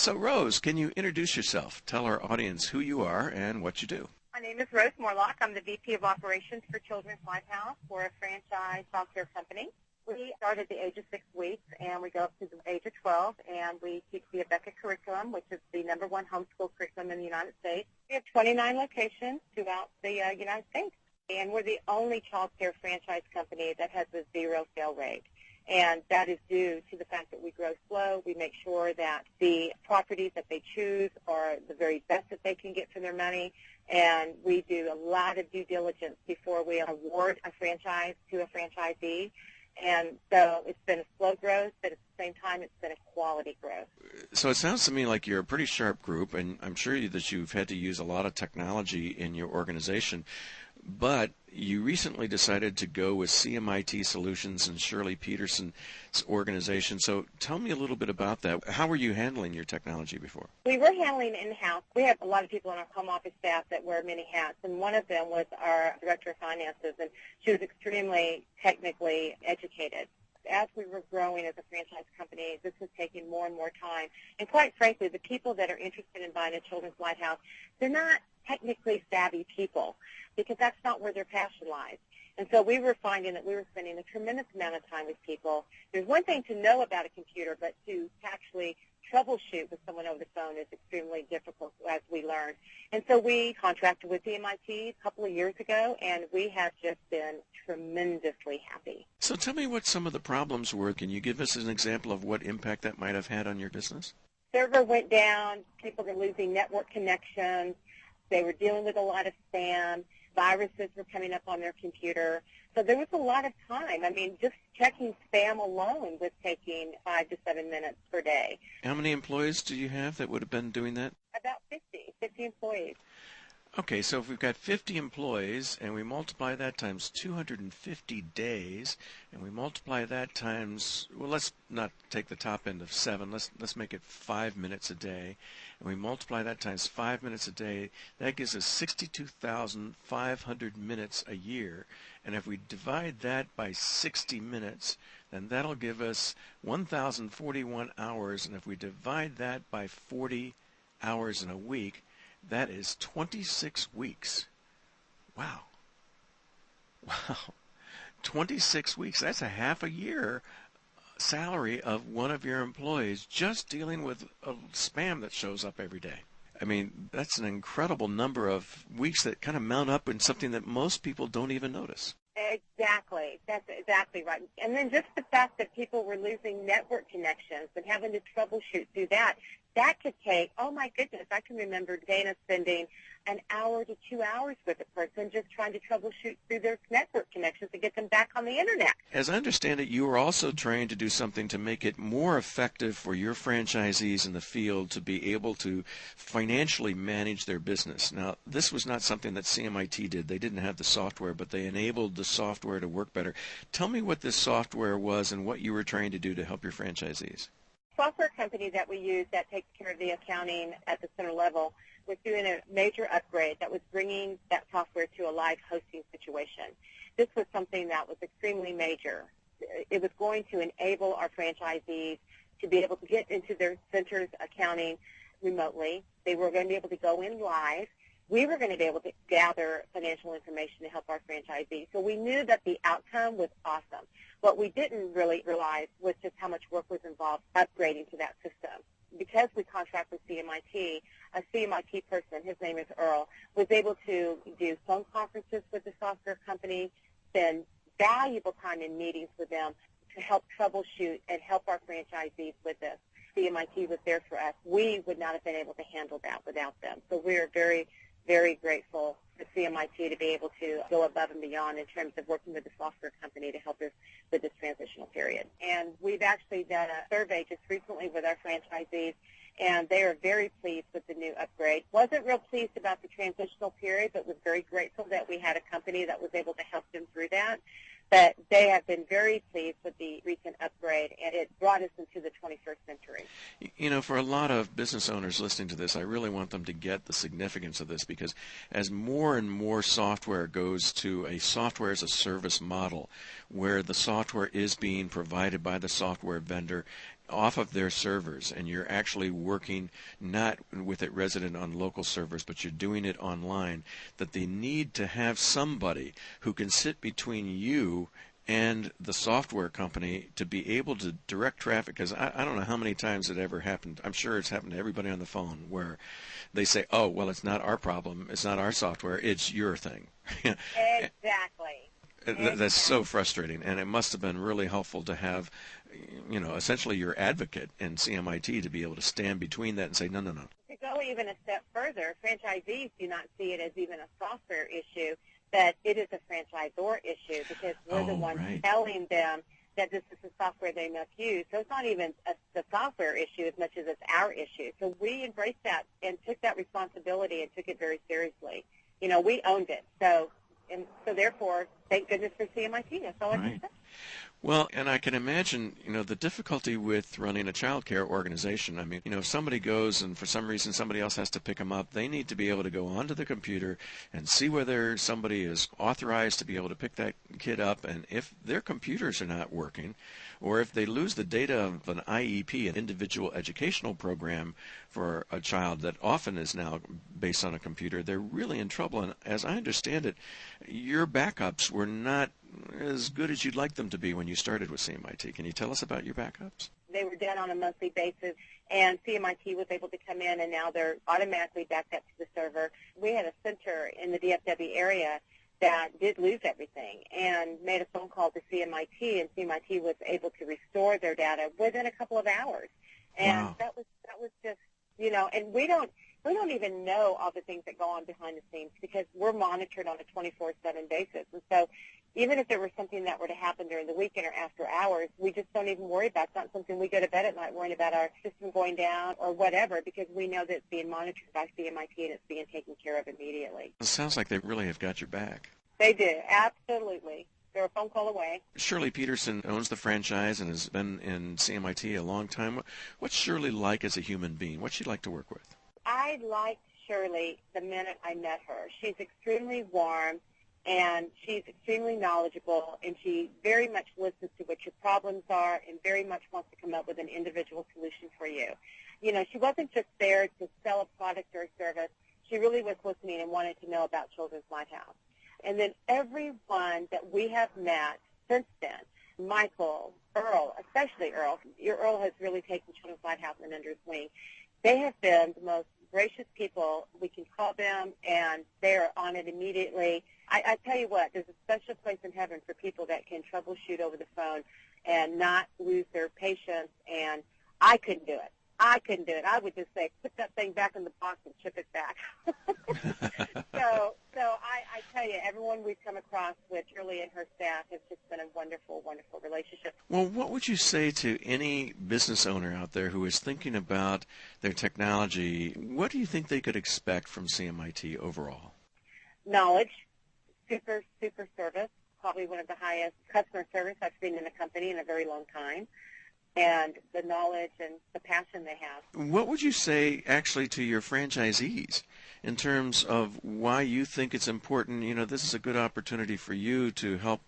So, Rose, can you introduce yourself? Tell our audience who you are and what you do. My name is Rose Morelock. I'm the VP of Operations for Children's Lighthouse. We're a franchise childcare company. We start at the age of 6 weeks, and we go up to the age of 12, and we teach the ABECA curriculum, which is the #1 homeschool curriculum in the United States. We have 29 locations throughout the United States, and we're the only childcare franchise company that has a 0 fail rate. And that is due to the fact that we grow slow. We make sure that the properties that they choose are the very best that they can get for their money. And we do a lot of due diligence before we award a franchise to a franchisee. And so it's been a slow growth, but at the same time it's been a quality growth. So it sounds to me like you're a pretty sharp group, and I'm sure that you've had to use a lot of technology in your organization. But you recently decided to go with CMIT Solutions and Shirley Peterson's organization. So tell me a little bit about that. How were you handling your technology before? We were handling in-house. We have a lot of people on our home office staff that wear many hats, and one of them was our director of finances, and she was extremely technically educated. As we were growing as a franchise company, this was taking more and more time. And quite frankly, the people that are interested in buying a children's lighthouse, they're not technically savvy people because that's not where their passion lies. And so we were finding that we were spending a tremendous amount of time with people. There's one thing to know about a computer, but to actually troubleshoot with someone over the phone is extremely difficult, as we learned. And so we contracted with CMIT a couple of years ago, and we have just been tremendously happy. So tell me what some of the problems were. Can you give us an example of what impact that might have had on your business? Server went down. People were losing network connections. They were dealing with a lot of spam. Viruses were coming up on their computer. So there was a lot of time. I mean, just checking spam alone was taking 5 to 7 minutes per day. How many employees do you have that would have been doing that? About 50 employees. Okay, so if we've got 50 employees and we multiply that times 250 days, and we multiply that times, well, let's not take the top end of 7, let's make it 5 minutes a day, and we multiply that times 5 minutes a day, that gives us 62,500 minutes a year. And if we divide that by 60 minutes, then that'll give us 1,041 hours, and if we divide that by 40 hours in a week, that is 26 weeks. Wow. Wow. 26 weeks. That's a half a year salary of one of your employees just dealing with a spam that shows up every day. I mean, that's an incredible number of weeks that kind of mount up in something that most people don't even notice. Exactly. That's exactly right. And then just the fact that people were losing network connections and having to troubleshoot through that could take, oh my goodness, I can remember Dana spending an hour to 2 hours with a person just trying to troubleshoot through their network connections to get them back on the Internet. As I understand it, you were also trying to do something to make it more effective for your franchisees in the field to be able to financially manage their business. Now, this was not something that CMIT did. They didn't have the software, but they enabled the software to work better. Tell me what this software was and what you were trying to do to help your franchisees. Software company that we use that takes care of the accounting at the center level was doing a major upgrade that was bringing that software to a live hosting situation. This was something that was extremely major. It was going to enable our franchisees to be able to get into their center's accounting remotely. They were going to be able to go in live. We were going to be able to gather financial information to help our franchisees. So we knew that the outcome was awesome. What we didn't really realize was just how much work was involved upgrading to that system. Because we contract with CMIT, a CMIT person, his name is Earl, was able to do phone conferences with the software company, spend valuable time in meetings with them to help troubleshoot and help our franchisees with this. CMIT was there for us. We would not have been able to handle that without them. So we are very, very grateful for CMIT to be able to go above and beyond in terms of working with the software company to help us with this transitional period. And we've actually done a survey just recently with our franchisees, and they are very pleased with the new upgrade. Wasn't real pleased about the transitional period, but was very grateful that we had a company that was able to help them through that. But they have been very pleased with the recent upgrade, and it brought us into the 21st century. You know, for a lot of business owners listening to this, I really want them to get the significance of this, because as more and more software goes to a software as a service model, where the software is being provided by the software vendor, off of their servers, and you're actually working not with it resident on local servers, but you're doing it online, that they need to have somebody who can sit between you and the software company to be able to direct traffic, because I don't know how many times it ever happened. I'm sure it's happened to everybody on the phone where they say, oh, well, it's not our problem, it's not our software, it's your thing. Exactly. That's so frustrating, and it must have been really helpful to have, essentially your advocate in CMIT to be able to stand between that and say, no, no, no. To go even a step further, franchisees do not see it as even a software issue, that it is a franchisor issue, because we're the ones telling them that this is the software they must use. So it's not even the software issue as much as it's our issue. So we embraced that and took that responsibility and took it very seriously. We owned it. So therefore, thank goodness for CMIT. That's all I can say. Well, and I can imagine, the difficulty with running a child care organization. I mean, if somebody goes and for some reason somebody else has to pick them up, they need to be able to go onto the computer and see whether somebody is authorized to be able to pick that kid up. And if their computers are not working, or if they lose the data of an IEP, an individual educational program for a child that often is now based on a computer, they're really in trouble. And as I understand it, your backups were not as good as you'd like them to be when you started with CMIT. Can you tell us about your backups? They were done on a monthly basis, and CMIT was able to come in, and now they're automatically backed up to the server. We had a center in the DFW area that did lose everything and made a phone call to CMIT, and CMIT was able to restore their data within a couple of hours. And that was just, and we don't even know all the things that go on behind the scenes, because we're monitored on a 24/7 basis. And so even if there was something that were to happen during the weekend or after hours, we just don't even worry about it. It's not something we go to bed at night worrying about our system going down or whatever, because we know that it's being monitored by CMIT and it's being taken care of immediately. It sounds like they really have got your back. They do, absolutely. They're a phone call away. Shirley Peterson owns the franchise and has been in CMIT a long time. What's Shirley like as a human being? What's she like to work with? I liked Shirley the minute I met her. She's extremely warm, and she's extremely knowledgeable, and she very much listens to what your problems are and very much wants to come up with an individual solution for you. She wasn't just there to sell a product or a service. She really was listening and wanted to know about Children's Lighthouse. And then everyone that we have met since then, Michael, Earl, especially Earl, Earl has really taken Children's Lighthouse under his wing. They have been the most gracious people. We can call them, and they are on it immediately. I tell you what, there's a special place in heaven for people that can troubleshoot over the phone and not lose their patience, and I couldn't do it. I would just say, put that thing back in the box and ship it back. So I tell you, everyone we've come across with Shirley and her staff has just been a wonderful, wonderful relationship. Well, what would you say to any business owner out there who is thinking about their technology? What do you think they could expect from CMIT overall? Knowledge, super, super service, probably one of the highest customer service I've seen in a company in a very long time, and the knowledge and the passion they have. What would you say actually to your franchisees in terms of why you think it's important? This is a good opportunity for you to help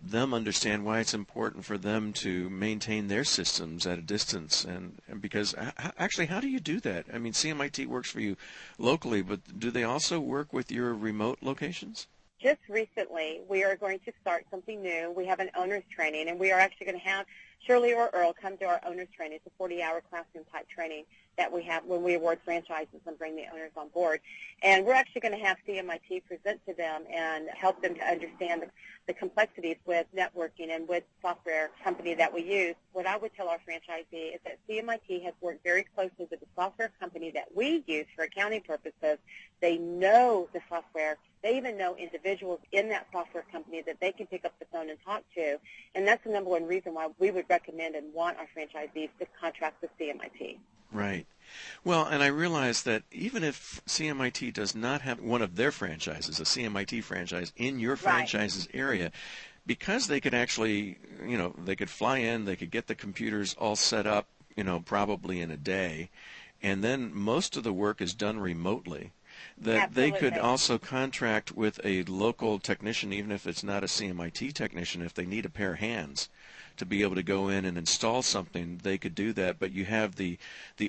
them understand why it's important for them to maintain their systems at a distance. And because actually, how do you do that? I mean, CMIT works for you locally, but do they also work with your remote locations? Just recently, we are going to start something new. We have an owner's training, and we are actually going to have Shirley or Earl come to our owner's training. It's a 40-hour classroom-type training that we have when we award franchises and bring the owners on board. And we're actually going to have CMIT present to them and help them to understand the complexities with networking and with software company that we use. What I would tell our franchisee is that CMIT has worked very closely with the software company that we use for accounting purposes. They know the software. They even know individuals in that software company that they can pick up the phone and talk to. And that's the number one reason why we would recommend and want our franchisees to contract with CMIT. Right. Well, and I realize that even if CMIT does not have one of their franchises, a CMIT franchise, in your franchise's area, because they could actually, they could fly in, they could get the computers all set up, probably in a day, and then most of the work is done remotely. that they could Absolutely. also contract with a local technician, even if it's not a CMIT technician, if they need a pair of hands to be able to go in and install something, they could do that. But you have the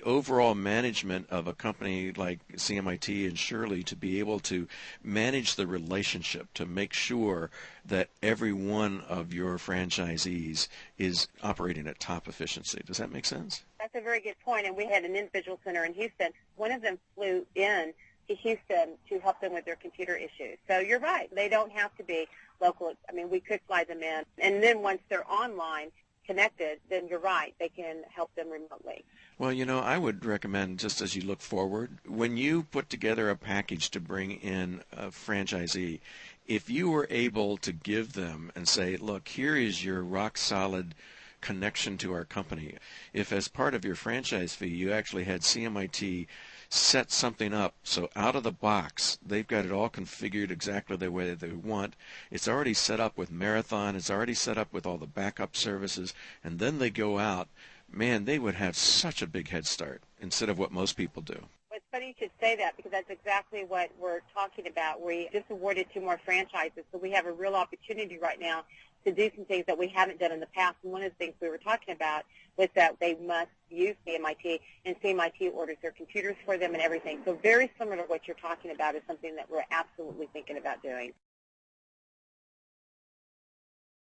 overall management of a company like CMIT and Shirley to be able to manage the relationship, to make sure that every one of your franchisees is operating at top efficiency. Does that make sense? That's a very good point. And we had an individual center in Houston. One of them flew in to Houston to help them with their computer issues. So you're right. They don't have to be local. I mean, we could fly them in. And then once they're online connected, then you're right. They can help them remotely. Well, I would recommend, just as you look forward, when you put together a package to bring in a franchisee, if you were able to give them and say, look, here is your rock solid connection to our company. If as part of your franchise fee you actually had CMIT set something up so out of the box they've got it all configured exactly the way that they want, it's already set up with Marathon, it's already set up with all the backup services, and then they go out, man, they would have such a big head start instead of what most people do. Well, it's funny you should say that because that's exactly what we're talking about. We just awarded 2 more franchises, so we have a real opportunity right now to do some things that we haven't done in the past. And one of the things we were talking about was that they must use CMIT, and CMIT orders their computers for them and everything. So very similar to what you're talking about is something that we're absolutely thinking about doing.